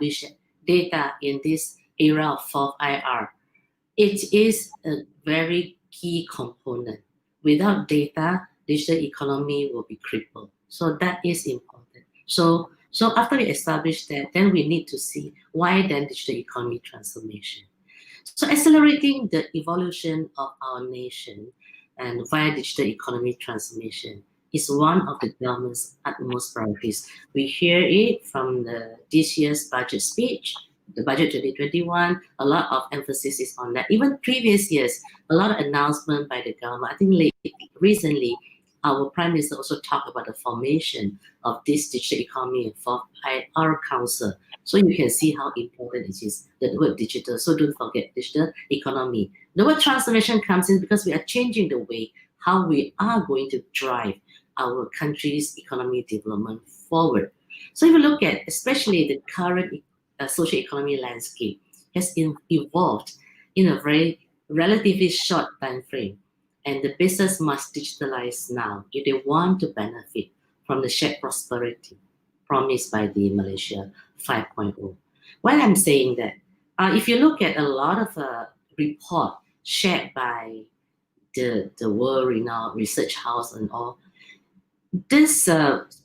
establish data in this era of 4th IR. It is a very key component. Without data, digital economy will be crippled. So that is important. So after we establish that, then we need to see why then digital economy transformation. So accelerating the evolution of our nation and via digital economy transformation is one of the government's utmost priorities. We hear it from this year's budget speech, the budget 2021, a lot of emphasis is on that. Even previous years, a lot of announcement by the government. I think recently, our Prime Minister also talked about the formation of this digital economy for our council. So you can see how important it is, the word digital. So don't forget digital economy. The word transformation comes in because we are changing the way how we are going to drive our country's economic development forward. So if you look at especially the current social economy landscape has evolved in a very relatively short time frame, and the business must digitalize now if they want to benefit from the shared prosperity promised by the Malaysia 5.0. Why I'm saying that, if you look at a lot of report shared by the world-renowned research house and all, this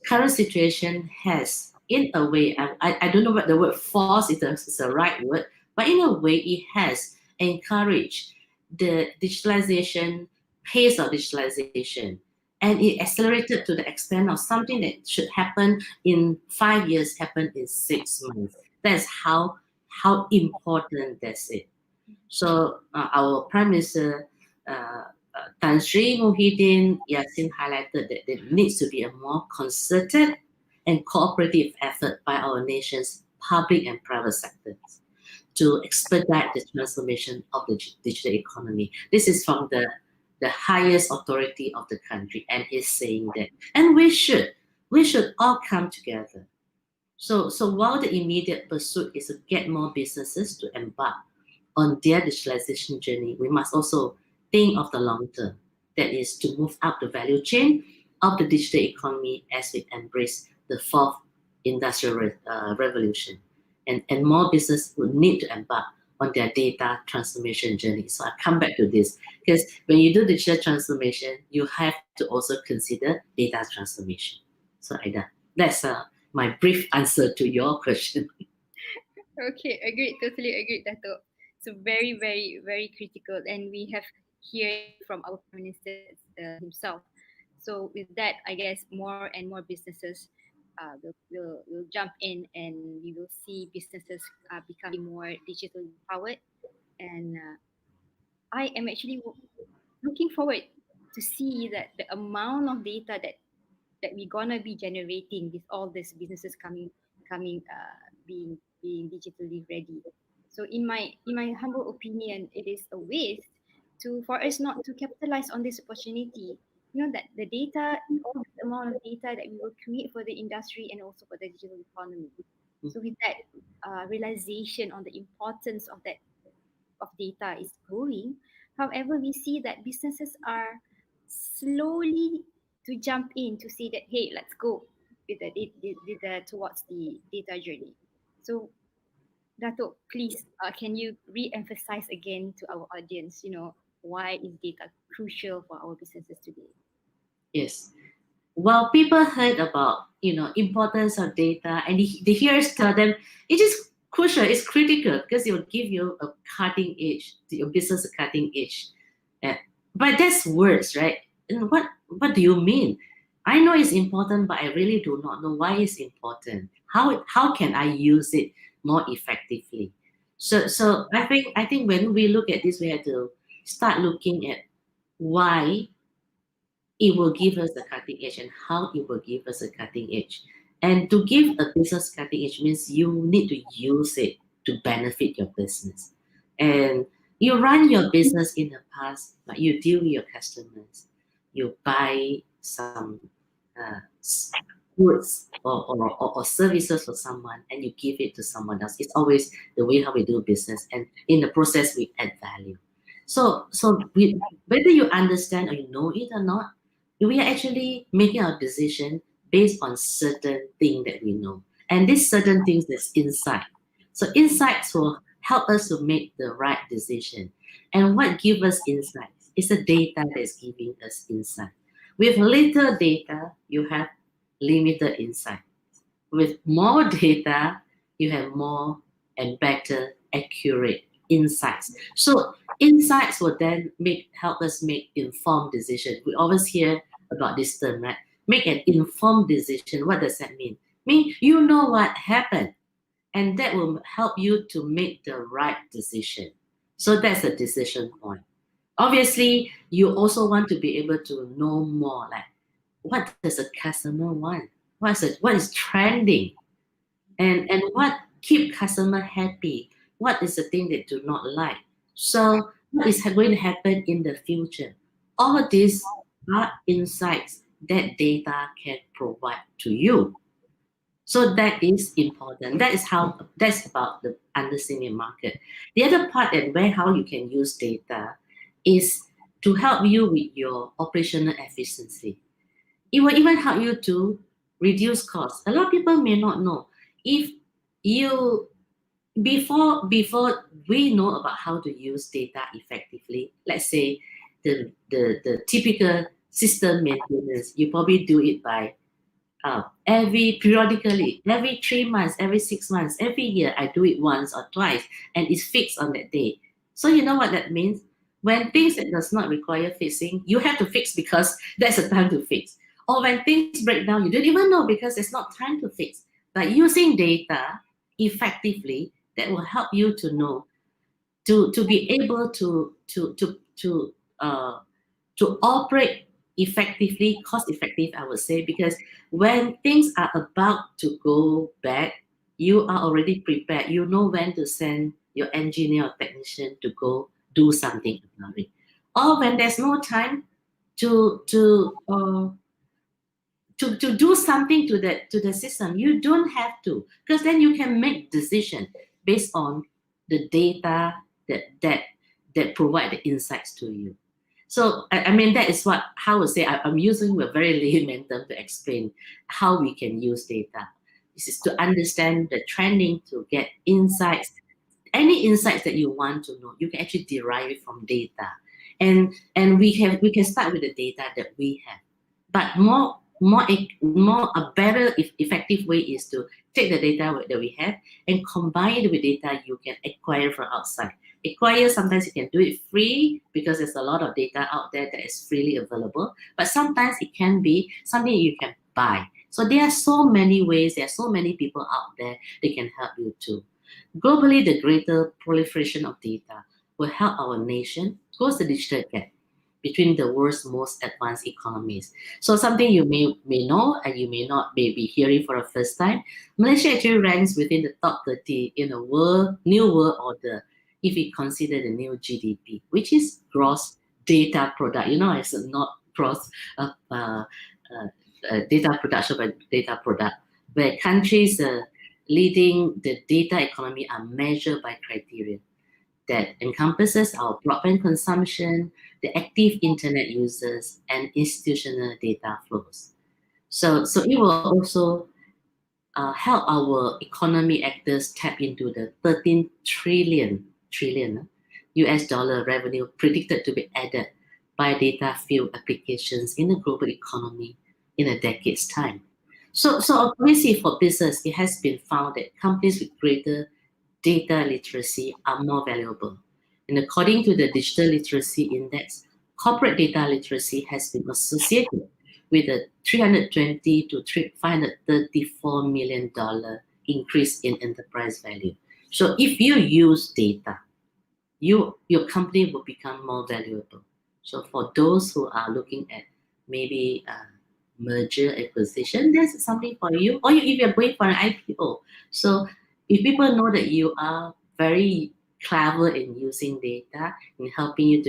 current situation has, in a way, I don't know what the word force is the right word, but in a way it has encouraged the digitalization, pace of digitalization, and it accelerated to the extent of something that should happen in 5 years happen in 6 months. That's how important that's it. So our Prime Minister Tan Sri Muhyiddin Yassin highlighted that there needs to be a more concerted and cooperative effort by our nation's public and private sectors to expedite the transformation of the digital economy. This is from the highest authority of the country, and is saying that. And we should all come together. So while the immediate pursuit is to get more businesses to embark on their digitalization journey, we must also think of the long term. That is to move up the value chain of the digital economy as we embrace the 4th industrial revolution. And more business will need to embark on their data transformation journey. So I come back to this, because when you do digital transformation, you have to also consider data transformation. So Aida, that's my brief answer to your question. Okay, agreed, totally agreed, Dato. So very, very, very critical, and we have heard from our Prime Minister himself. So with that, I guess more and more businesses will jump in, and we will see businesses becoming more digitally powered. And I am actually looking forward to see that the amount of data that we're gonna be generating with all these businesses being digitally ready. So in my humble opinion, it is a waste for us not to capitalize on this opportunity. You know, that the data, all the amount of data that we will create for the industry and also for the digital economy. So with that realization on the importance of data is growing. However, we see that businesses are slowly to jump in to say that, hey, let's go with towards the data journey. So Dato, please, can you re-emphasize again to our audience, why is data crucial for our businesses today? Yes. Well, people heard about, importance of data, and they hear us tell them it is crucial, it's critical, because it will give you a cutting edge, your business a cutting edge. But that's words, right? And what do you mean? I know it's important, but I really do not know why it's important. How can I use it more effectively? So I think when we look at this, we have to start looking at why it will give us a cutting edge and how it will give us a cutting edge. And to give a business cutting edge means you need to use it to benefit your business. And you run your business in the past, but you deal with your customers. You buy some goods or services for someone, and you give it to someone else. It's always the way how we do business, and in the process we add value. So whether you understand or you know it or not, we are actually making our decision based on certain thing that we know, and these certain things that's inside. So insights will help us to make the right decision. And what gives us insights? It's the data that's giving us insight. With little data, you have limited insight. With more data, you have more and better, accurate insights. So insights will then help us make informed decisions. We always hear about this term, right? Make an informed decision. What does that mean? Mean you know what happened, and that will help you to make the right decision. So that's a decision point. Obviously, you also want to be able to know more, like what does a customer want? What is trending? And what keep customer happy? What is the thing they do not like? So what is going to happen in the future? All of these are insights that data can provide to you. So that is important. That's about the understanding market. The other part and how you can use data is to help you with your operational efficiency. It will even help you to reduce costs. A lot of people may not know. If you before we know about how to use data effectively, let's say the typical system maintenance, you probably do it by periodically, every 3 months, every 6 months, every year, I do it once or twice, and it's fixed on that day. So you know what that means? When things that does not require fixing, you have to fix because that's the time to fix. Or when things break down, you don't even know because there's not time to fix. But using data effectively, that will help you to know, to be able to operate effectively, cost effective, I would say, because when things are about to go bad, you are already prepared. You know when to send your engineer or technician to go do something about it. Or when there's no time to do something to the system, you don't have to, because then you can make decision based on the data that provide the insights to you. So I mean that is how I would say I'm using a very layman term to explain how we can use data. This is to understand the trending, to get insights. Any insights that you want to know, you can actually derive it from data, and we can start with the data that we have. But a better effective way is to take the data that we have and combine it with data you can acquire from outside. Acquire, sometimes you can do it free because there's a lot of data out there that is freely available, but sometimes it can be something you can buy. So there are so many ways, there are so many people out there that can help you too. Globally, the greater proliferation of data will help our nation close the digital gap between the world's most advanced economies. So something you may know and you may not be hearing for the first time, Malaysia actually ranks within the top 30 in the new world order if we consider the new GDP, which is gross data product. It's not gross data production, but data product, where countries leading the data economy are measured by criteria that encompasses our broadband consumption, the active internet users, and institutional data flows. So it will also help our economy actors tap into the 13 trillion US dollar revenue predicted to be added by data-fueled applications in the global economy in a decade's time. So obviously for business, it has been found that companies with greater data literacy are more valuable. And according to the Digital Literacy Index, corporate data literacy has been associated with a $320 to $534 million increase in enterprise value. So if you use data, your company will become more valuable. So for those who are looking at maybe merger acquisition, that's something for you. Or if you're going for an IPO. So if people know that you are very clever in using data and helping you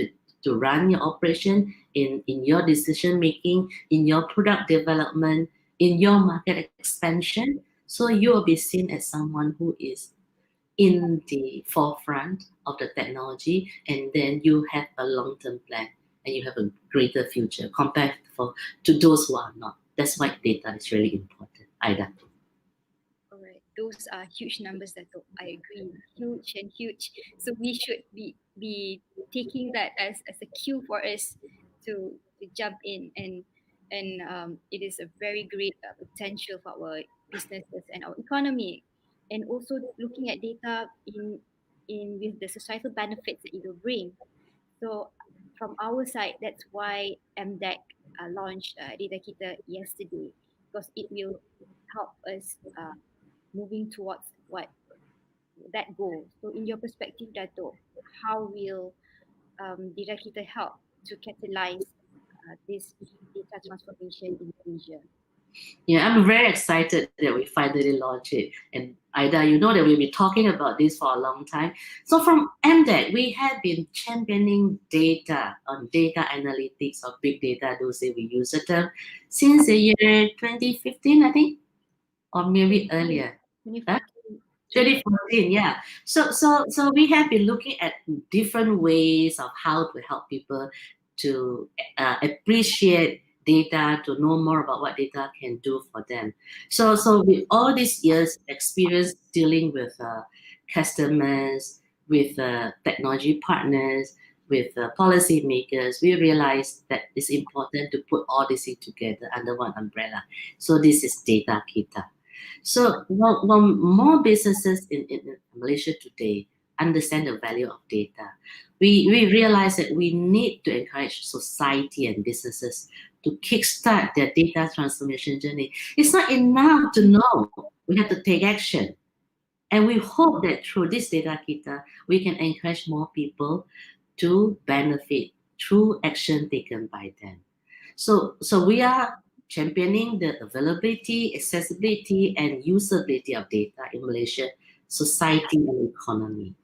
to run your operation, in your decision making, in your product development, in your market expansion, so you will be seen as someone who is in the forefront of the technology, and then you have a long-term plan and you have a greater future compared to those who are not. That's why data is really important. Aida. All right. those are huge numbers, Dato. I agree, huge and huge. So we should be taking that as a cue for us to jump in, and it is a very great potential for our businesses and our economy, and also looking at data in with the societal benefits that it will bring. So from our side, that's why MDEC launched DataKita yesterday, because it will help us moving towards what that goal. So in your perspective, Dato, how will DataKita help to catalyze this data transformation in Malaysia? Yeah, I'm very excited that we finally launched it. And Aida, you know that we've been talking about this for a long time. So from MDEC, we have been championing data on data analytics or big data, those say we use the term, since the year 2015, I think, or maybe earlier. Huh? 2014. 2014, yeah. So we have been looking at different ways of how to help people to appreciate data, to know more about what data can do for them. So with all these years experience dealing with customers, with technology partners, with policymakers, we realized that it's important to put all this things together under one umbrella. So this is DataKita. So while more businesses in Malaysia today understand the value of data, we realize that we need to encourage society and businesses to kickstart their data transformation journey. It's not enough to know, we have to take action. And we hope that through this data kita, we can encourage more people to benefit through action taken by them. So we are championing the availability, accessibility, and usability of data in Malaysia, society and economy.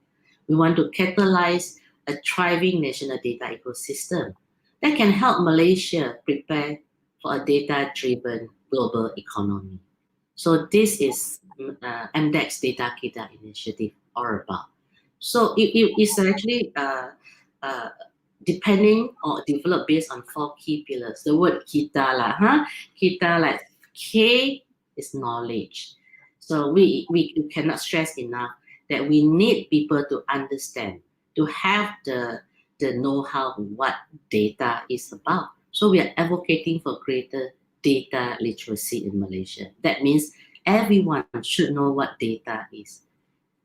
We want to catalyze a thriving national data ecosystem that can help Malaysia prepare for a data-driven global economy. So this is MDEC's DataKita initiative all about. So it's actually uh, depending or developed based on 4 key pillars. The word kita lah, kita like K is knowledge. So we cannot stress enough that we need people to understand, to have the know-how what data is about. So we are advocating for greater data literacy in Malaysia. That means everyone should know what data is.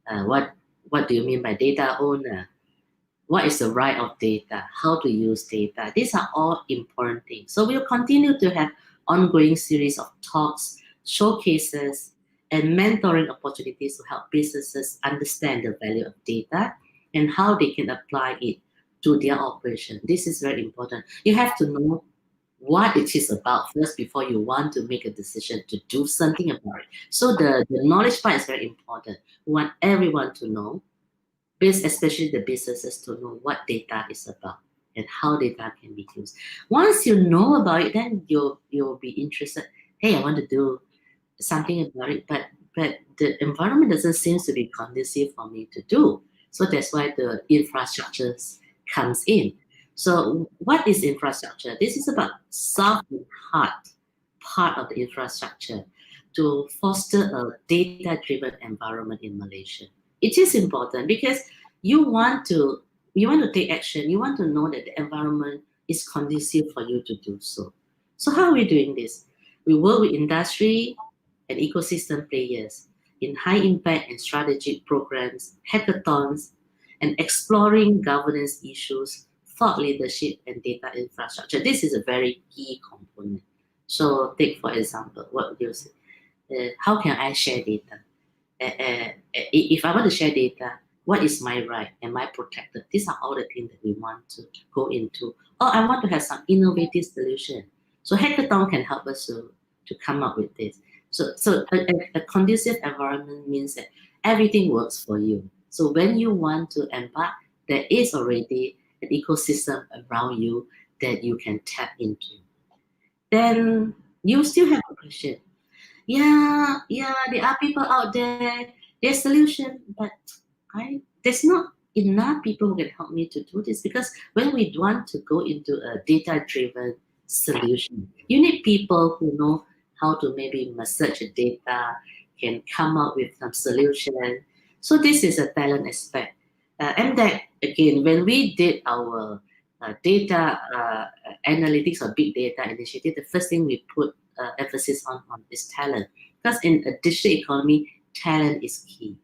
What do you mean by data owner? What is the right of data? How to use data? These are all important things. So we'll continue to have ongoing series of talks, showcases, and mentoring opportunities to help businesses understand the value of data and how they can apply it to their operation. This is very important. You have to know what it is about first before you want to make a decision to do something about it. So the knowledge part is very important. We want everyone to know, especially the businesses, to know what data is about and how data can be used. Once you know about it, then you'll be interested. Hey, I want to do something about it, but the environment doesn't seem to be conducive for me to do. So that's why the infrastructure comes in. So what is infrastructure? This is about soft and hard part of the infrastructure to foster a data-driven environment in Malaysia. It is important because you want to take action. You want to know that the environment is conducive for you to do so. So how are we doing this? We work with industry and ecosystem players in high impact and strategic programs, hackathons, and exploring governance issues, thought leadership, and data infrastructure. This is a very key component. So take for example, what you say, how can I share data? If I want to share data, what is my right? Am I protected? These are all the things that we want to go into. Or I want to have some innovative solution. So hackathon can help us to come up with this. So a conducive environment means that everything works for you. So when you want to embark, there is already an ecosystem around you that you can tap into. Then you still have a question. Yeah, there are people out there, there's solution, but there's not enough people who can help me to do this, because when we want to go into a data-driven solution, you need people who know how to maybe massage the data, can come up with some solution. So this is a talent aspect. MDEC, again, when we did our data analytics or big data initiative, the first thing we put emphasis on is talent. Because in a digital economy, talent is key.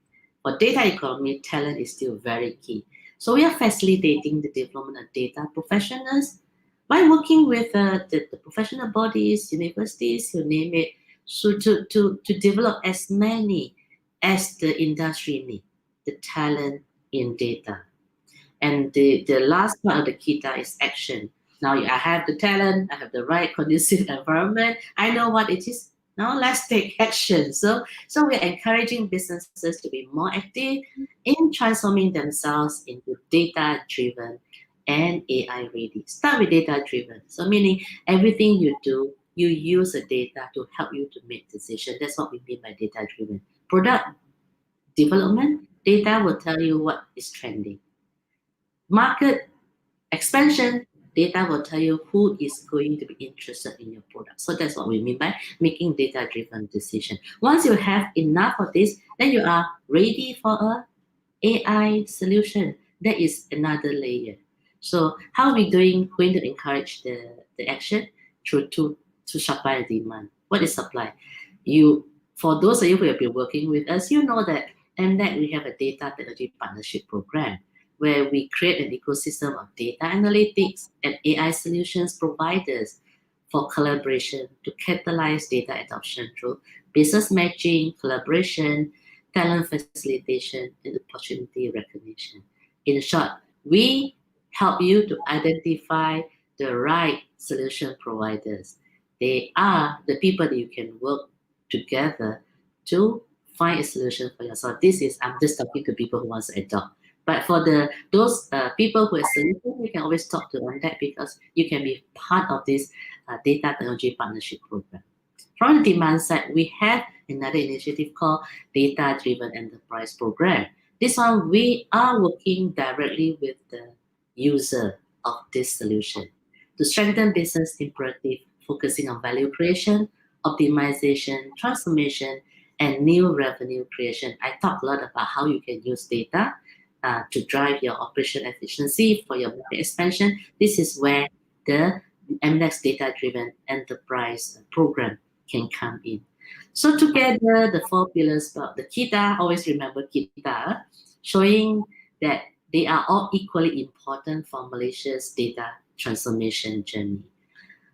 For data economy, talent is still very key. So we are facilitating the development of data professionals by working with the professional bodies, universities, you name it, so to develop as many as the industry needs, the talent in data. And the last part of the KITA is action. Now I have the talent, I have the right conducive environment, I know what it is. Now let's take action. So we're encouraging businesses to be more active in transforming themselves into data-driven and AI-ready. Start with data-driven. So meaning everything you do, you use the data to help you to make decisions. That's what we mean by data-driven. Product development, data will tell you what is trending. Market expansion, data will tell you who is going to be interested in your product. So that's what we mean by making data-driven decision. Once you have enough of this, then you are ready for a AI solution. That is another layer. So how are we going to encourage the action? Through to supply and demand. What is supply? For those of you who have been working with us, you know that we have a data technology partnership program where we create an ecosystem of data analytics and AI solutions providers for collaboration to catalyze data adoption through business matching, collaboration, talent facilitation, and opportunity recognition. In short, we help you to identify the right solution providers. They are the people that you can work together to find a solution for yourself. I'm just talking to people who want to adopt. But for those people who are solution, you can always talk to them that because you can be part of this data technology partnership program. From the demand side, we have another initiative called Data Driven Enterprise Program. This one, we are working directly with the user of this solution to strengthen business imperative, focusing on value creation, optimization, transformation, and new revenue creation. I talk a lot about how you can use data to drive your operation efficiency for your market expansion. This is where the MDEC Data-Driven Enterprise Program can come in. So together, the 4 pillars about the KITA, always remember KITA, showing that they are all equally important for Malaysia's data transformation journey.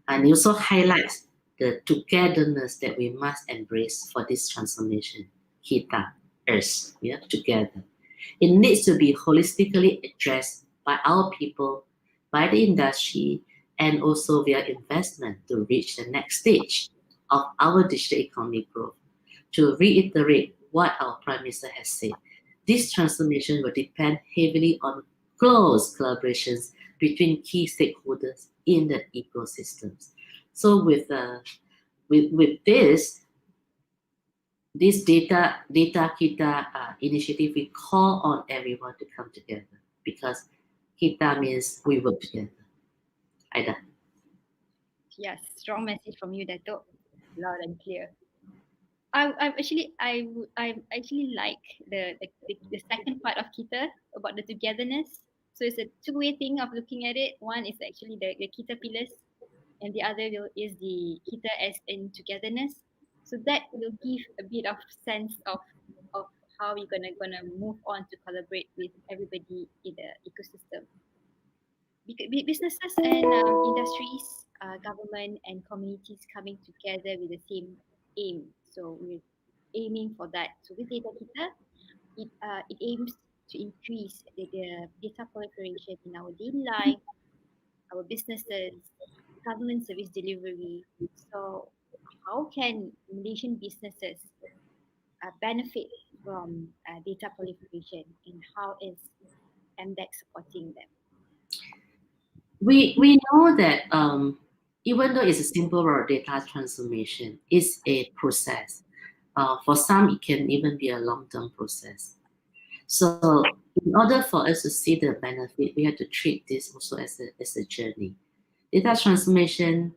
And it also highlights the togetherness that we must embrace for this transformation. KITA, us, we are together. It needs to be holistically addressed by our people, by the industry, and also via investment to reach the next stage of our digital economy growth. To reiterate what our Prime Minister has said, this transformation will depend heavily on close collaborations between key stakeholders in the ecosystems. So with this DataKita initiative, we call on everyone to come together because Kita means we work together. Aida. Yes, strong message from you, Dato. Loud and clear. I actually like the second part of Kita about the togetherness. So it's a two-way thing of looking at it. One is actually the Kita pillars, and the other is the Kita as in togetherness. So that will give a bit of sense of how we're gonna move on to collaborate with everybody in the ecosystem. Businesses and industries, government and communities coming together with the same aim. So we're aiming for that. So with DataKita, it aims to increase the data proliferation in our daily life, our businesses, government service delivery. So how can Malaysian businesses benefit from data proliferation, and how is MDEC supporting them? We know that even though it's a simple data transformation, it's a process. For some, it can even be a long-term process. So in order for us to see the benefit, we have to treat this also as a journey. Data transformation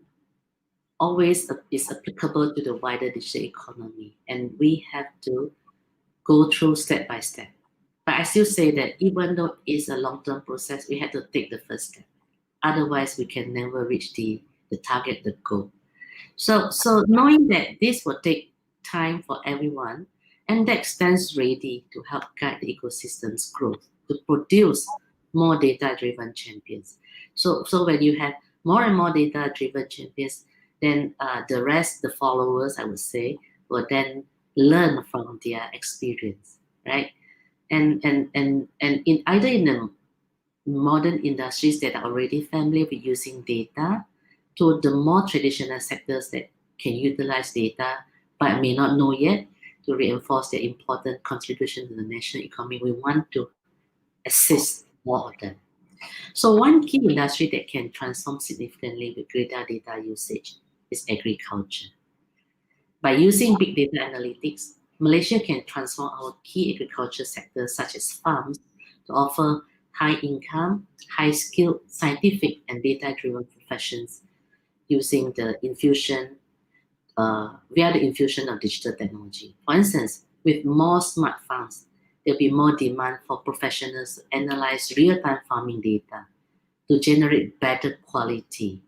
always is applicable to the wider digital economy, and we have to go through step by step. But I still say that even though it's a long-term process, we have to take the first step. Otherwise, we can never reach the target, the goal. So knowing that this will take time for everyone, MDEC stands ready to help guide the ecosystem's growth, to produce more data-driven champions. So when you have more and more data-driven champions, then the rest, the followers, I would say, will then learn from their experience, right? And in either in the modern industries that are already familiar with using data, to the more traditional sectors that can utilize data but may not know yet, to reinforce their important contribution to the national economy, we want to assist more of them. So one key industry that can transform significantly with greater data usage is agriculture. By using big data analytics, Malaysia can transform our key agriculture sectors such as farms to offer high income, high skilled scientific and data-driven professions using the infusion, via the infusion of digital technology. For instance, with more smart farms, there'll be more demand for professionals to analyze real-time farming data to generate better quality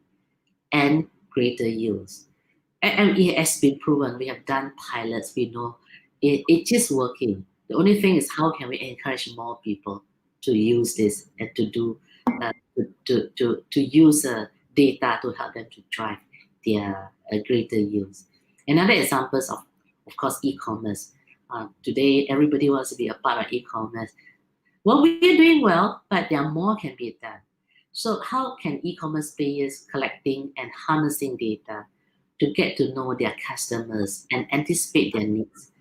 and greater yields. And it has been proven. We have done pilots. We know it is working. The only thing is how can we encourage more people to use this and to do to use data to help them to drive their greater yields. Another example of course, e-commerce. Today, everybody wants to be a part of e-commerce. Well, we're doing well, but there more can be done. So how can e-commerce players collecting and harnessing data to get to know their customers and anticipate their needs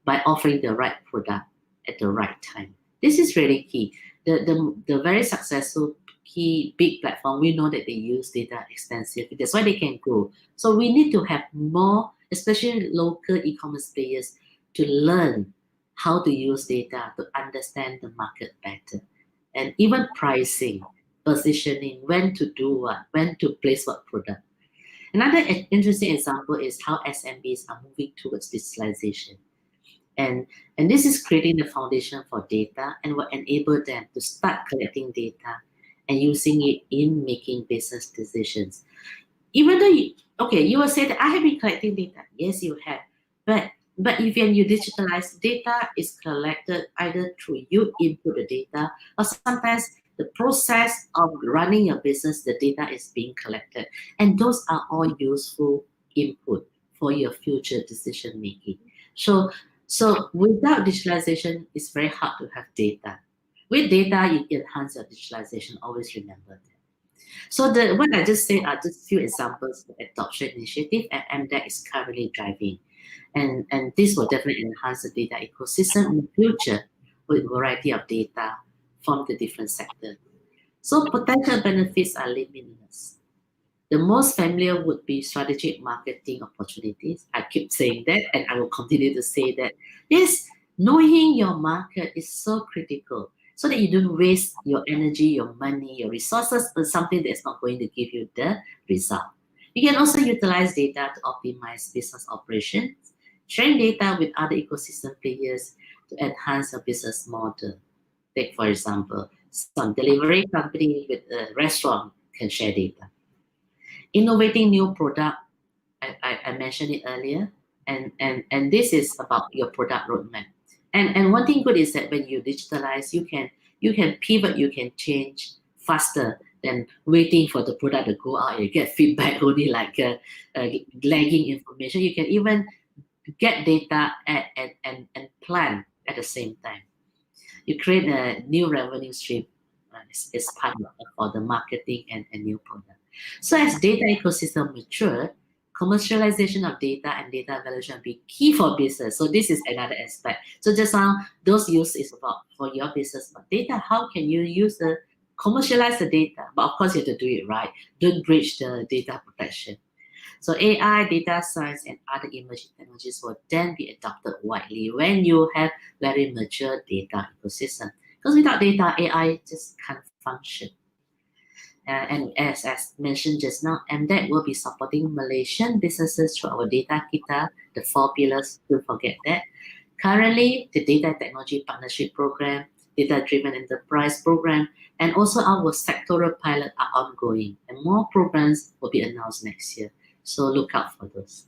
by offering the right product at the right time? This is really key. The very successful key big platform, we know that they use data extensively. That's why they can grow. So we need to have more, especially local e-commerce players, to learn how to use data to understand the market better. And even pricing, positioning, when to do what, when to place what product. Another interesting example is how SMBs are moving towards digitalization. And this is creating the foundation for data and will enable them to start collecting data and using it in making business decisions. Even though you will say that I have been collecting data. Yes, you have. But if you digitalize, data is collected either through you input the data, or sometimes the process of running your business, the data is being collected. And those are all useful input for your future decision making. So without digitalization, it's very hard to have data. With data, you enhance your digitalization. Always remember that. So what I just said are just few examples of adoption initiative and MDEC is currently driving. And this will definitely enhance the data ecosystem in the future with a variety of data from the different sectors. So potential benefits are limitless. The most familiar would be strategic marketing opportunities. I keep saying that, and I will continue to say that. Yes, knowing your market is so critical so that you don't waste your energy, your money, your resources on something that's not going to give you the result. You can also utilize data to optimize business operations, sharing data with other ecosystem players to enhance your business model. Take, for example, some delivery company with a restaurant can share data. Innovating new product, I mentioned it earlier, and this is about your product roadmap. And one thing good is that when you digitalize, you can pivot, you can change faster than waiting for the product to go out. You get feedback only like lagging information. You can even get data and plan at the same time. You create a new revenue stream as part of the marketing and new product. So as data ecosystem mature, commercialization of data and data valuation will be key for business. So this is another aspect. So just now, those use is about for your business, but data, how can you commercialize the data? But of course, you have to do it right. Don't breach the data protection. So AI, data science, and other emerging technologies will then be adopted widely when you have very mature data ecosystem. Because without data, AI just can't function. And as mentioned just now, MDEC will be supporting Malaysian businesses through our DataKita, the 4 pillars, don't forget that. Currently, the Data Technology Partnership Program, Data-Driven Enterprise Program, and also our sectoral pilot are ongoing, and more programs will be announced next year. So look out for those.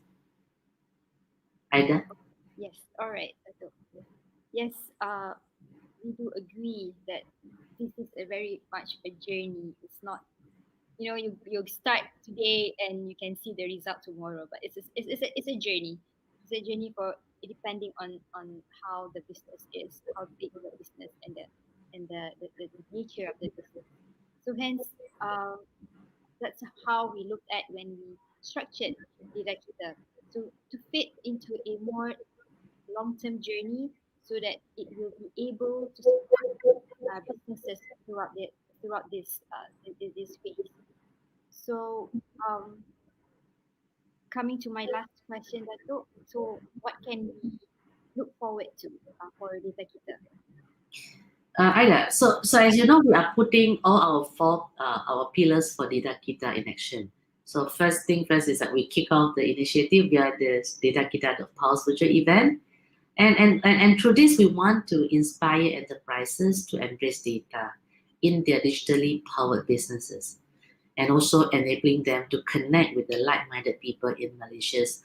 Aida? Yes, all right, Dato. Yes, we do agree that this is a very much a journey. It's not, you start today and you can see the result tomorrow, but it's a journey. It's a journey for depending on how the business is, how big the business and the nature of the business. So hence, that's how we looked at when we structured DataKita to fit into a more long-term journey so that it will be able to support businesses throughout this phase. So, coming to my last question, Dato. So, what can we look forward to for DataKita? Aida, so as you know, we are putting all our 4 our pillars for DataKita in action. So first thing first is that we kick off the initiative via this DataKita the Pulse virtual event. And through this, we want to inspire enterprises to embrace data in their digitally powered businesses, and also enabling them to connect with the like-minded people in Malaysia's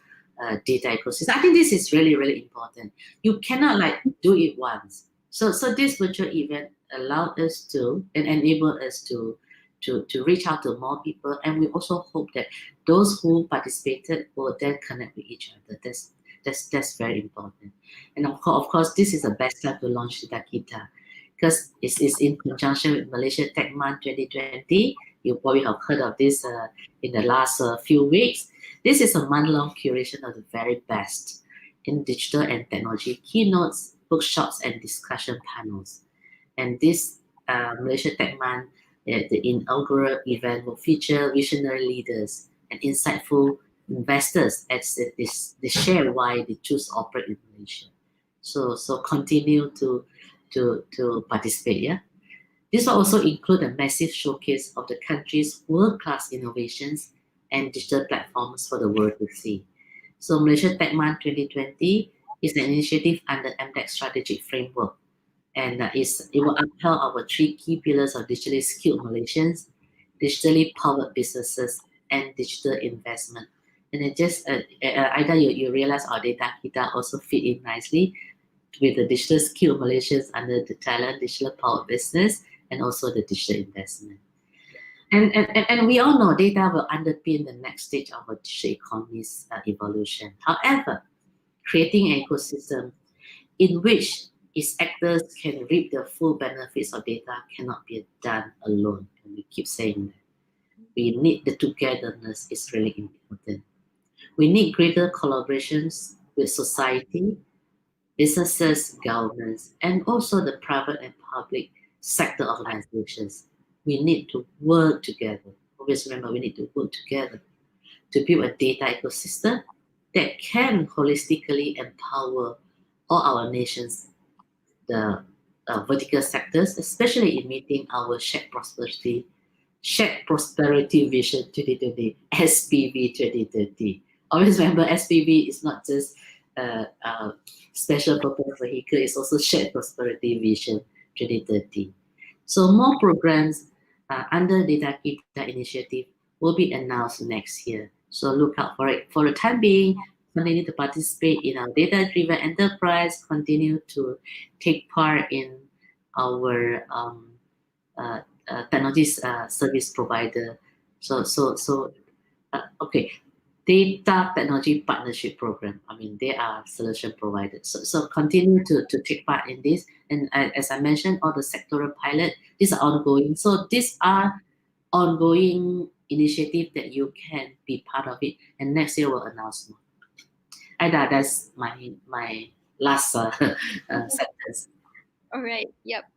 data ecosystem. I think this is really, really important. You cannot like do it once. So this virtual event allowed us to and enable us to reach out to more people, and we also hope that those who participated will then connect with each other. That's very important. And of course, this is the best time to launch DataKita because it's in conjunction with Malaysia Tech Month 2020. You probably have heard of this in the last few weeks. This is a month-long curation of the very best in digital and technology keynotes, workshops, and discussion panels. And this Malaysia Tech Month, the inaugural event, will feature visionary leaders and insightful investors as they share why they choose to operate in Malaysia. So continue to participate. Yeah. This will also include a massive showcase of the country's world-class innovations and digital platforms for the world to see. So Malaysia Tech Month 2020 is an initiative under MDEC Strategic Framework, and it will uphold our 3 key pillars of digitally skilled Malaysians, digitally powered businesses, and digital investment. And it just, Aida, you realize our DataKita also fit in nicely with the digital skilled Malaysians under the talent, digital powered business, and also the digital investment. And we all know data will underpin the next stage of our digital economy's evolution. However, creating an ecosystem in which its actors can reap the full benefits of data cannot be done alone. And we keep saying that. We need the togetherness is really important. We need greater collaborations with society, businesses, governments, and also the private and public sector organizations. We need to work together. Always remember, we need to work together to build a data ecosystem that can holistically empower all our nations, the vertical sectors, especially in meeting our shared prosperity vision 2020, SPV 2030. Always remember, SPV is not just special purpose vehicle, it's also shared prosperity vision 2030. So more programs under DataKita initiative will be announced next year. So look out for it. For the time being, continue to participate in our data-driven enterprise, continue to take part in our technology service provider. Okay, Data Technology Partnership Program. I mean, they are solution providers. So continue to take part in this. And as I mentioned, all the sectoral pilot, these are ongoing. So these are ongoing initiative that you can be part of it. And next year we'll announce more. Aida, that's my last sentence. All right. Yep.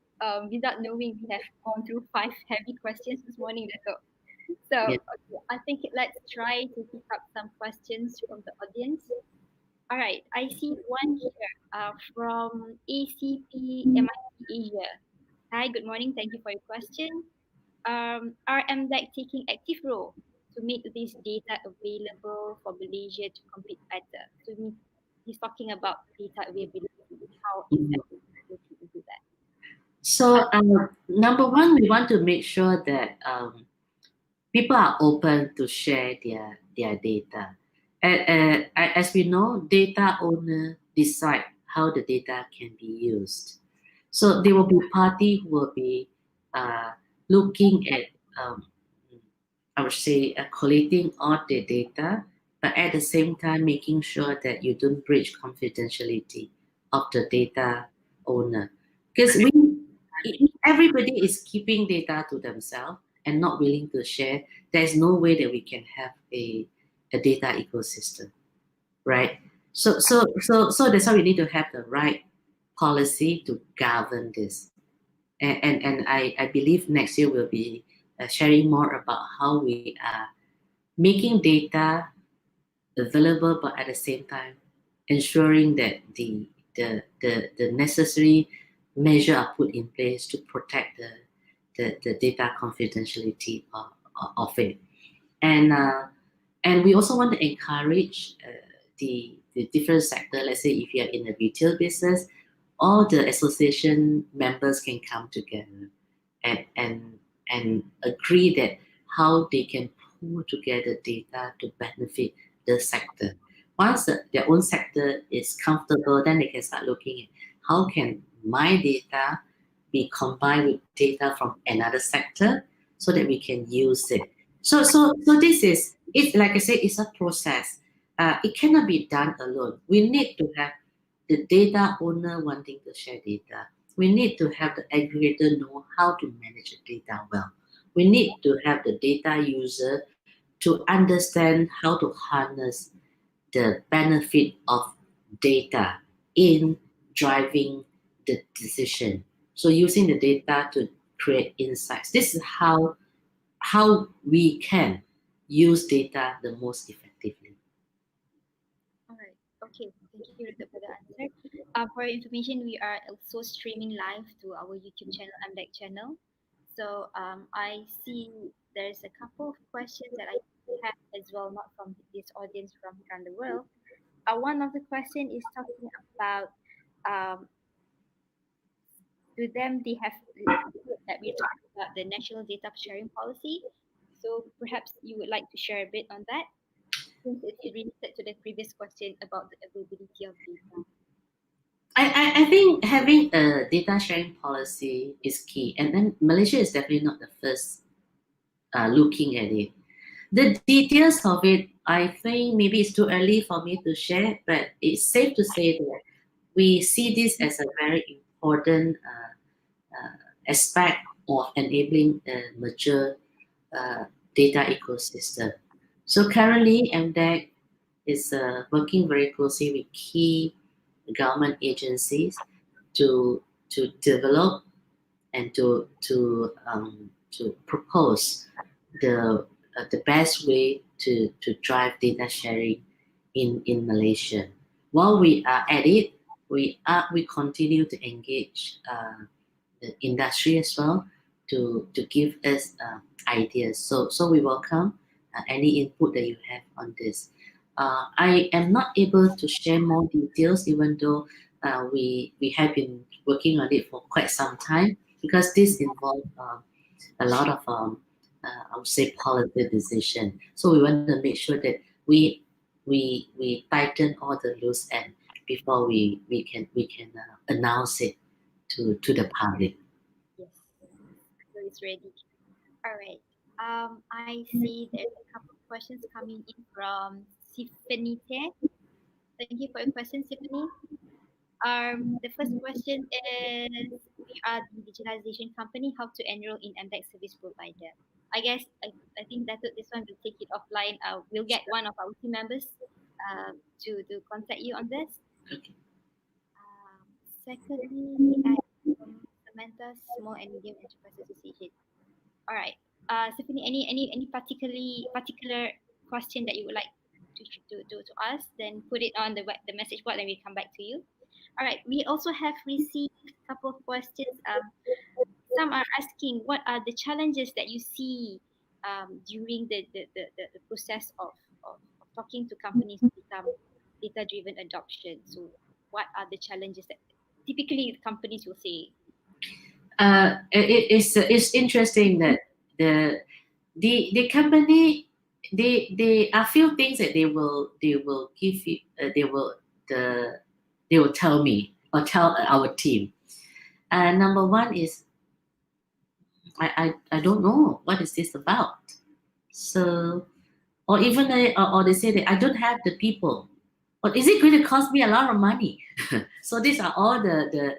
Without knowing, we have gone through 5 heavy questions this morning, Dato. So Yeah. okay, I think let's try to pick up some questions from the audience. All right, I see one here from ACP MIT Asia. Hi, good morning. Thank you for your question. are MDEC taking active role to make this data available for Malaysia to compete better? So he's talking about data availability. How is Mhm. MDEC looking into that? So, number one, we want to make sure that people are open to share their data. As we know, data owner decide how the data can be used. So there will be party who will be uh, looking at, I would say, collating all the data, but at the same time making sure that you don't breach confidentiality of the data owner. Because if everybody is keeping data to themselves and not willing to share, there's no way that we can have a data ecosystem, right? So that's why we need to have the right policy to govern this. And I believe next year we'll be sharing more about how we are making data available, but at the same time ensuring that the necessary measure are put in place to protect the data confidentiality of it. And we also want to encourage the different sector. Let's say if you're in a retail business, all the association members can come together and agree that how they can pool together data to benefit the sector. Once their own sector is comfortable, then they can start looking at how can my data be combined with data from another sector so that we can use it. So this is it. Like I said, it's a process. It cannot be done alone. We need to have the data owner wanting to share data. We need to have the aggregator know how to manage the data well. We need to have the data user to understand how to harness the benefit of data in driving the decision. So using the data to create insights. This is how we can use data the most effectively. All right. Okay. Thank you, Dato, for the answer. For your information, we are also streaming live to our YouTube channel, MDEC channel. So I see there's a couple of questions that I have as well, not from this audience from around the world. One of the question is talking about um, to them they have that we're talking about the national data sharing policy. So perhaps you would like to share a bit on that, since it's related to the previous question about the availability of data. I think having a data sharing policy is key, and then Malaysia is definitely not the first looking at it. The details of it, I think maybe it's too early for me to share, but it's safe to say that we see this as a very important aspect of enabling a mature uh, data ecosystem. So currently, MDEC is working very closely with key government agencies to develop and to propose the best way to drive data sharing in Malaysia. While we are at it, we continue to engage the industry as well to give us ideas. So we welcome any input that you have on this. I am not able to share more details, even though we have been working on it for quite some time because this involves a lot of I would say policy decision. So we want to make sure that we tighten all the loose end before we can announce it to the public. Yes, so it's ready. All right. I see there's a couple of questions coming in from Tiffany Te. Thank you for your question, Tiffany. The first question is, we are the digitalization company, how to enroll in MDEC service provider. I guess I think that this one will take it offline. We'll get one of our team members to contact you on this. Okay. Secondly, I Samantha Small and Medium Enterprise Association. All right. Stephanie, any particular question that you would like to ask, then put it on the message board, and we come back to you. All right. We also have received a couple of questions. some are asking what are the challenges that you see during the process of talking to companies to become data-driven adoption. So what are the challenges that typically companies will say? It's interesting that the company they are few things that they will give you they will tell me or tell our team. Number one is I don't know what is this about. So or even or they say that I don't have the people. Or is it going to cost me a lot of money? So these are all the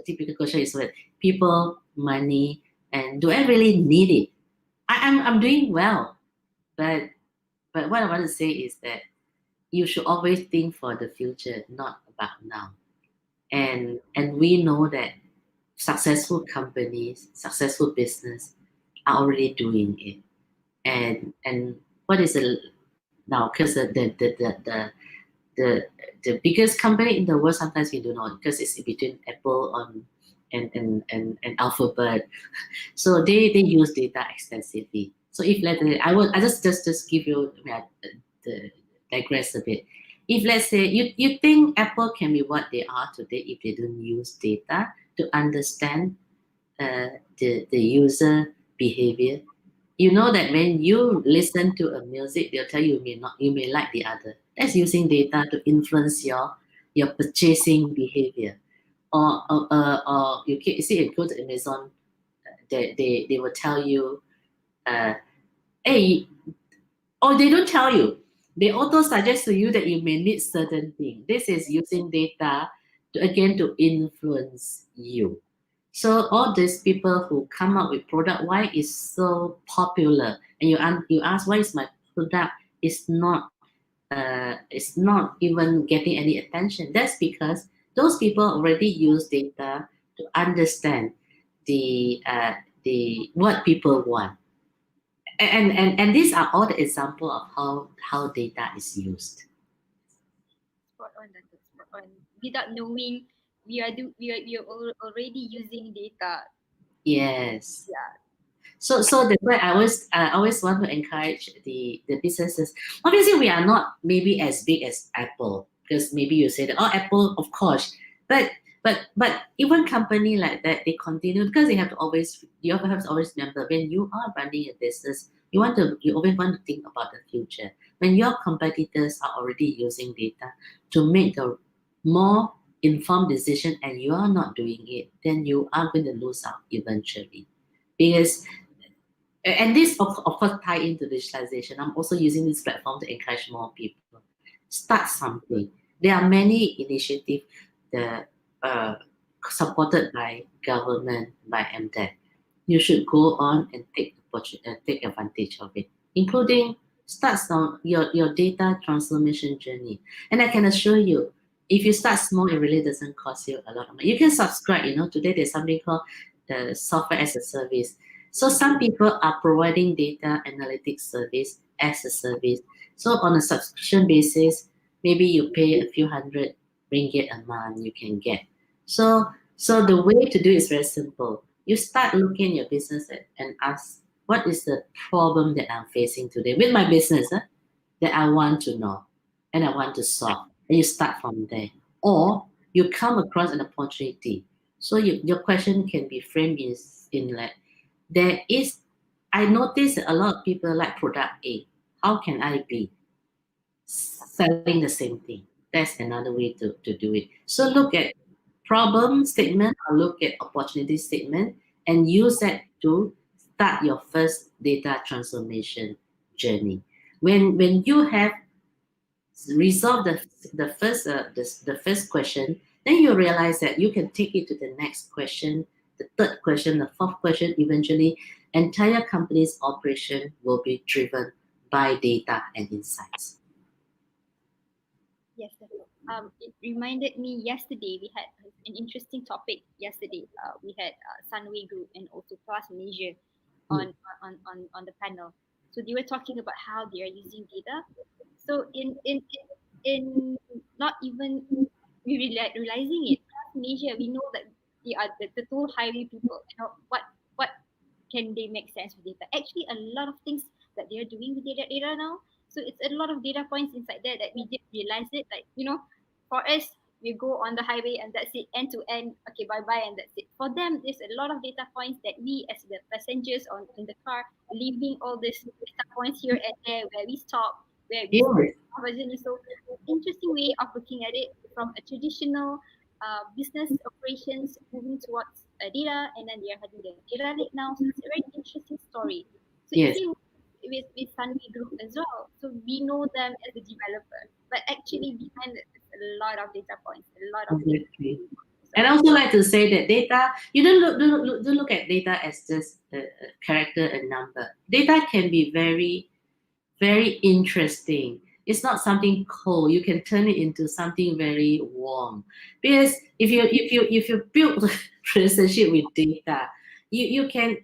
typical question is with people, money, and do I really need it? I'm doing well, but what I want to say is that you should always think for the future, not about now. And we know that successful companies, successful business are already doing it. And what is it now? Because the the biggest company in the world sometimes we do not because it's between Apple and Alphabet. So they use data extensively. So if let's say I just give you the digress a bit. If let's say you think Apple can be what they are today if they don't use data to understand the user behavior. You know that when you listen to a music, they'll tell you may not you may like the other. That's using data to influence your purchasing behavior. Or you see you go to Amazon, they will tell you, uh, hey, or they don't tell you. They auto suggest to you that you may need certain thing. This is using data to influence you. So all these people who come up with product, why is so popular? And you ask why is my product is not even getting any attention. That's because those people already use data to understand the what people want. And these are all the example of how data is used. Spot on, Dato. Spot on. Without knowing, we are already using data. Yes. Yeah. So that's why I always want to encourage the businesses. Obviously, we are not maybe as big as Apple because maybe you say that oh Apple of course, but even company like that they continue because they have to always you have to always remember when you are running a business you always want to think about the future. When your competitors are already using data to make a more informed decision and you are not doing it, then you are going to lose out eventually because and this of course tie into digitalization. I'm also using this platform to encourage more people start something. There are many initiatives that supported by government by MDEC. You should go on and take advantage of it, including start your data transformation journey. And I can assure you, if you start small, it really doesn't cost you a lot of money. You can subscribe. Today there's something called software as a service. So some people are providing data analytics service as a service. So on a subscription basis, maybe you pay a few hundred ringgit a month, you can get. So the way to do it is very simple. You start looking at your business and ask, what is the problem that I'm facing today with my business that I want to know and I want to solve? And you start from there. Or you come across an opportunity. So your question can be framed in like, there is, I notice a lot of people like product A. How can I be selling the same thing? That's another way to do it. So look at problem statement or look at opportunity statement and use that to start your first data transformation journey. When you have resolved the first question, then you realize that you can take it to the next question, the third question, the fourth question. Eventually, entire company's operation will be driven by data and insights. Yes, Dato. It reminded me yesterday we had an interesting topic yesterday. We had Sunway Group and also Plus Malaysia on, on the panel. So they were talking about how they are using data. So in not even realizing it, Plus Malaysia, we know that the tool highway people, what can they make sense with data? Actually, a lot of things that they are doing with data now. So it's a lot of data points inside there that we didn't realize it. Like, for us, we go on the highway and that's it, end to end. Okay, bye bye, and that's it. For them, there's a lot of data points that we, as the passengers on in the car, leaving all these data points here and there, where we stop, where we Yes, so interesting way of looking at it from a traditional business operations moving towards data, and then they are having their data lake now. So it's a very interesting story. So it's yes, same with Sunway Group as well. So we know them as a developer, but actually behind it, there's a lot of data points, a lot of data. exactly. And I So also like to say that data, you don't look at data as just a character and number. Data can be very, very interesting. It's not something cold. You can turn it into something very warm. Because if you build relationship with data, you can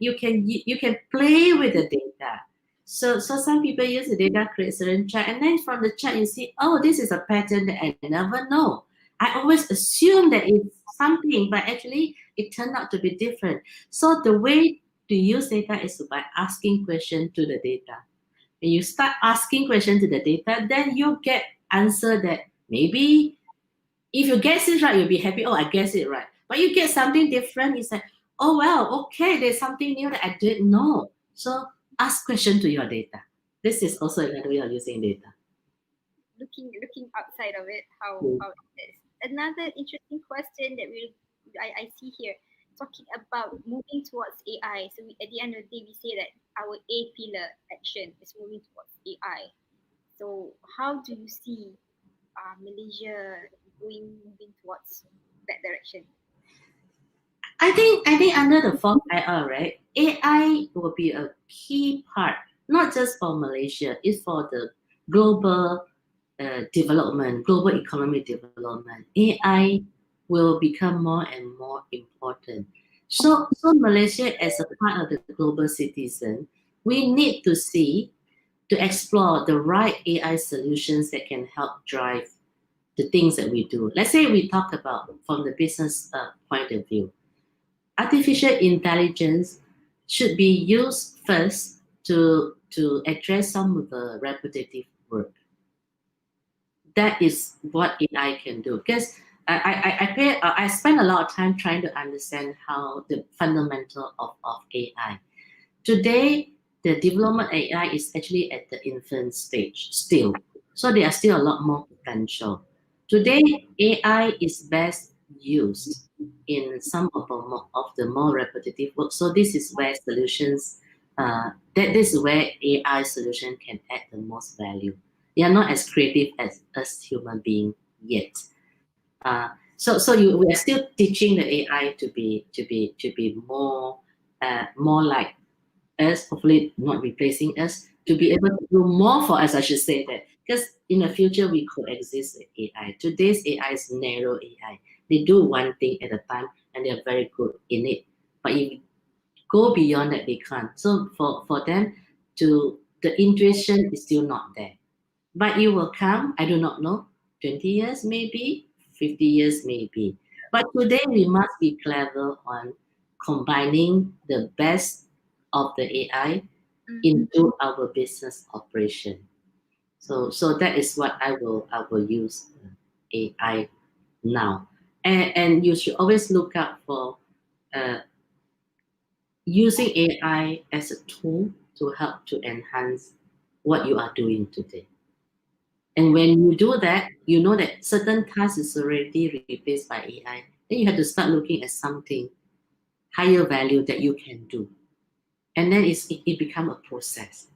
play with the data. So some people use the data, create certain chart, and then from the chart you see, oh, this is a pattern that I never know. I always assume that it's something, but actually it turned out to be different. So the way to use data is by asking questions to the data. When you start asking questions to the data, then you get answer that maybe if you guess it right, you'll be happy. Oh, I guess it right. But you get something different. It's like, oh well, okay, there's something new that I didn't know. So ask question to your data. This is also another way of using data. looking outside of it, Mm. how it is. Another interesting question that I see here, talking about moving towards AI. So at the end of the day, we say that our A pillar action is moving towards AI. So how do you see Malaysia moving towards that direction? I think under the fourth IR, right, AI will be a key part, not just for Malaysia, it's for the global development, global economic development. AI will become more and more important. So Malaysia, as a part of the global citizen, we need to explore the right AI solutions that can help drive the things that we do. Let's say we talk about from the business point of view. Artificial intelligence should be used first to address some of the repetitive work. That is what AI can do. Because I spend a lot of time trying to understand how the fundamental of AI. Today, the development AI is actually at the infant stage still. So there are still a lot more potential. Today, AI is best used in some of the more repetitive work. So this is where solutions, that this is where AI solution can add the most value. They are not as creative as us human being yet. We are still teaching the AI to be more like us, hopefully not replacing us, to be able to do more for us, I should say that. Because in the future, we coexist with AI. Today's AI is narrow AI. They do one thing at a time and they're very good in it. But if you go beyond that, they can't. So for them, the intuition is still not there. But it will come, I do not know, 20 years maybe, 50 years maybe. But today we must be clever on combining the best of the AI into our business operation. So that is what I will use AI now. And you should always look out for uh, using AI as a tool to help to enhance what you are doing today. And when you do that, you know that certain tasks is already replaced by AI. Then you have to start looking at something higher value that you can do. And then it become a process.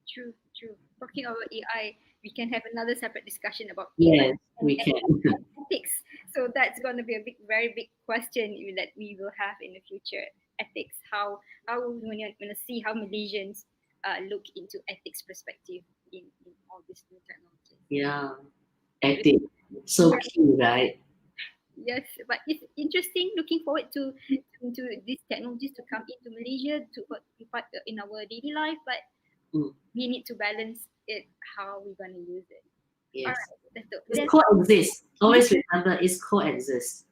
True, true. Talking about AI, we can have another separate discussion about AI Yes, we and can. ethics. So that's going to be a very big question that we will have in the future. Ethics. How we want to see how Malaysians look into ethics perspective in all these new technologies. Yeah, ethic. So key, right? Yes, but it's interesting. Looking forward to these technologies to come into Malaysia to be part in our daily life, but Mm, we need to balance it how we're gonna use it. All yes. right, It's then coexist. Always remember it's coexist.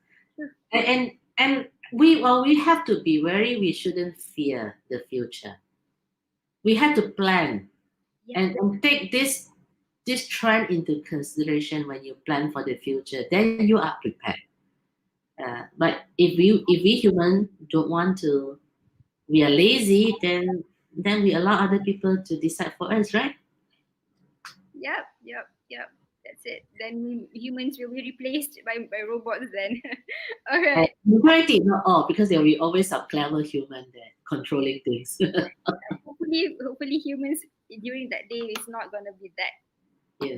And we have to be wary. We shouldn't fear the future. We have to plan Yeah. and take this trend into consideration when you plan for the future. Then you are prepared. But if we human don't want to, we are lazy, then we allow other people to decide for us, right? Yep. That's it. Then humans will be replaced by robots then. All And right. majority, not all, because there will be always a clever human there controlling things. Hopefully humans during that day is not gonna be that Yeah.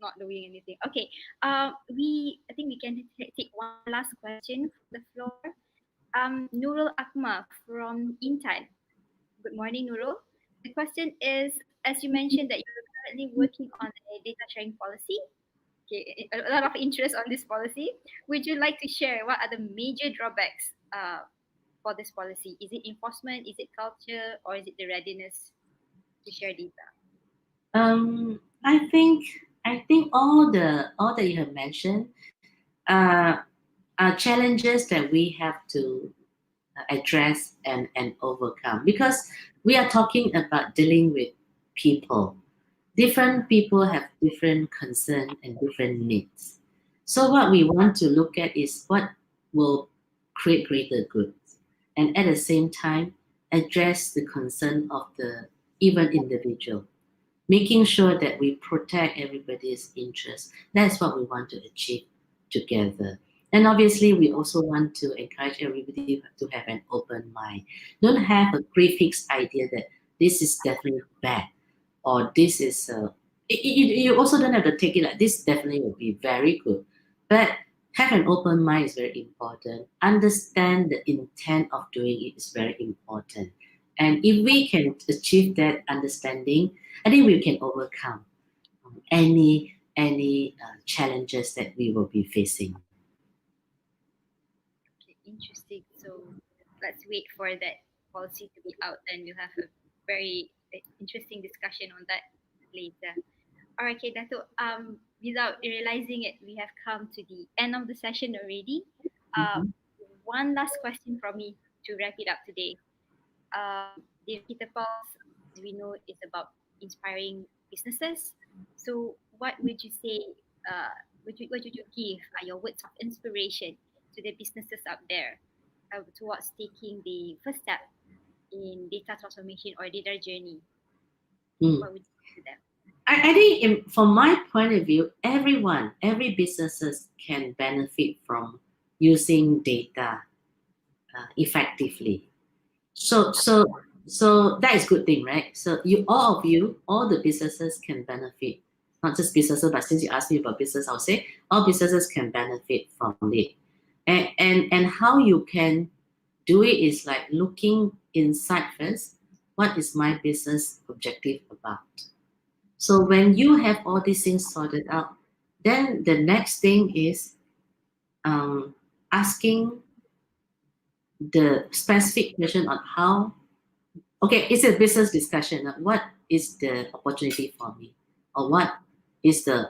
not doing anything. Okay. I think we can take one last question from the floor. Nurul Akma from Intan. Good morning, Nurul. The question is, as you mentioned that you're currently working on a data sharing policy. Okay, a lot of interest on this policy. Would you like to share what are the major drawbacks for this policy? Is it enforcement? Is it culture? Or is it the readiness to share data? I think all that you have mentioned uh, are challenges that we have to address and overcome because we are talking about dealing with people. Different people have different concerns and different needs. So what we want to look at is what will create greater good and at the same time address the concern of the even individual, making sure that we protect everybody's interest. That's what we want to achieve together. And obviously, we also want to encourage everybody to have an open mind. Don't have a prefixed idea that this is definitely bad or this is. You also don't have to take it like this definitely will be very good. But have an open mind is very important. Understand the intent of doing it is very important. And if we can achieve that understanding, I think we can overcome any challenges that we will be facing. Okay, interesting. So let's wait for that policy to be out, and we'll have a very interesting discussion on that later. All right, okay, Dato. Without realizing it, we have come to the end of the session already. Uh, Mhm. one last question from me to wrap it up today. The Kita Pulse, as we know, is about inspiring businesses. So, what would you say? What would you give are your words of inspiration to the businesses out there towards taking the first step in data transformation or data journey? Mm. What would you say to them? I think from my point of view, every businesses can benefit from using data effectively. So so so that is good thing, right? So all the businesses can benefit. Not just businesses, but since you asked me about business, I'll say all businesses can benefit from it. And how you can do it is like looking inside first. What is my business objective about? So when you have all these things sorted out, then the next thing is um, asking the specific question on how. Okay, it's a business discussion. What is the opportunity for me, or what is uh,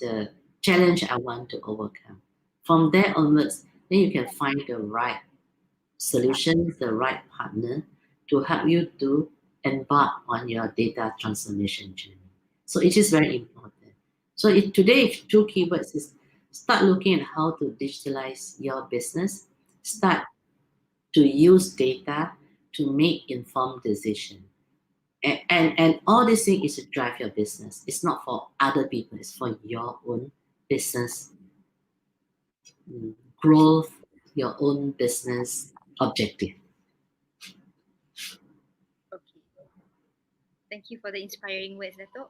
the challenge I want to overcome? From there onwards, then you can find the right solution, the right partner to help you to embark on your data transformation journey. So it is very important. So today, two keywords is start looking at how to digitalize your business, start to use data to make informed decision. And all this thing is to drive your business. It's not for other people, it's for your own business growth, your own business objective. Okay, thank you for the inspiring words, Dato.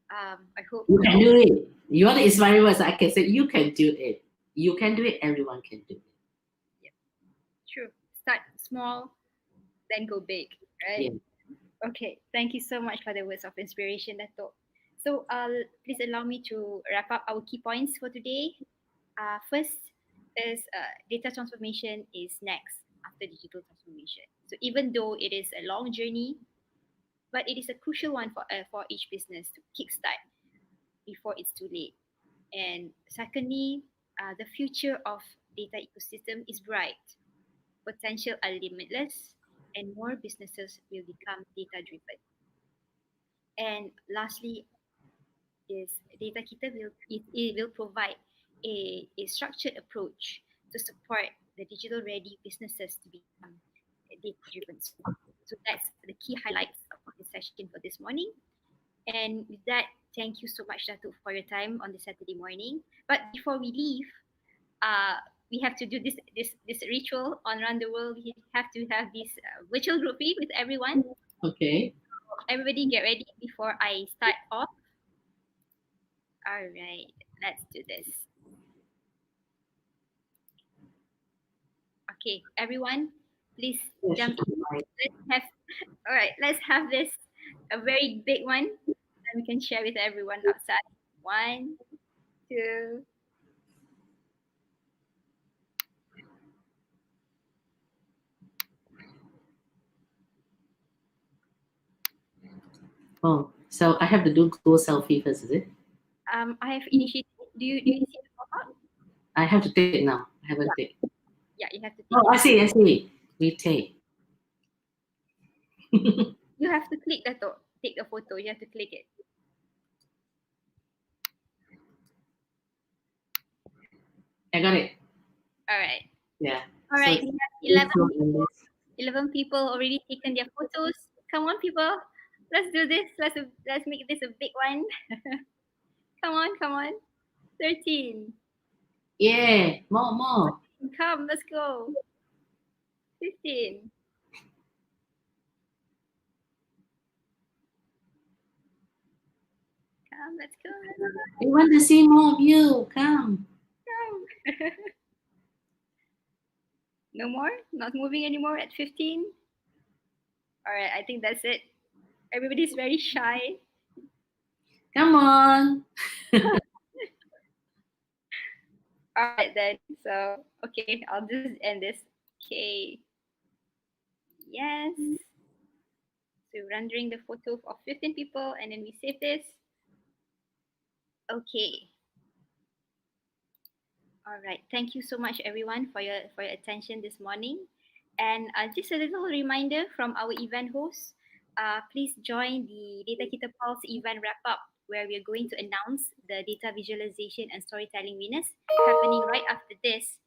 I hope You can do it. You want to inspire us, I can say you can do it. You can do it, everyone can do it. yeah, true. Start small, then go big, right? Yeah. Okay, thank you so much for the words of inspiration, Dato. So, please allow me to wrap up our key points for today. First is data transformation is next after digital transformation. So, even though it is a long journey, but it is a crucial one for each business to kickstart before it's too late. And secondly, the future of data ecosystem is bright. Potential are limitless, and more businesses will become data driven. And lastly, is DataKita it will provide a structured approach to support the digital ready businesses to become data driven. So that's the key highlights of this session for this morning. And with that, thank you so much, Dato, for your time on this Saturday morning. But before we leave, we have to do this ritual on around the world. We have to have this virtual groupie with everyone. Okay. Everybody get ready before I start off. All right, let's do this. Okay, everyone, please Yes, jump in. Let's have this a very big one that we can share with everyone outside. 1, 2. Oh, so I have to do Google selfie first, is it? I have initiated. Do you see the pop-up? I have to take it now. I haven't taken. Yeah, you have to take Oh, it. I see. I see. Retake. You have to click that. Take the photo. You have to click it. I got it. All right. Yeah. All right. So We have 11 intro people, and this. 11 people already taken their photos. Come on, people. Let's do this. Let's make this a big one. Come on. 13. Yeah. More. Come, let's go. 15. Come, let's go. We want to see more of you. Come. Come. No more? Not moving anymore at 15? All right, I think that's it. Everybody's very shy. Come on. All right, then. So, okay, I'll just end this. Okay. Yes. So, rendering the photo of 15 people, and then we save this. Okay. All right. Thank you so much, everyone, for your attention this morning. And just a little reminder from our event host. Please join the DataKita Pulse event wrap up, where we are going to announce the data visualization and storytelling winners happening right after this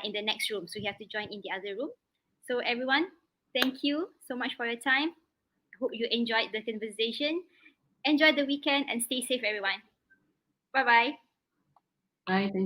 in the next room. So you have to join in the other room. So everyone, thank you so much for your time. Hope you enjoyed the conversation. Enjoy the weekend and stay safe, everyone. Bye bye. Bye. Thank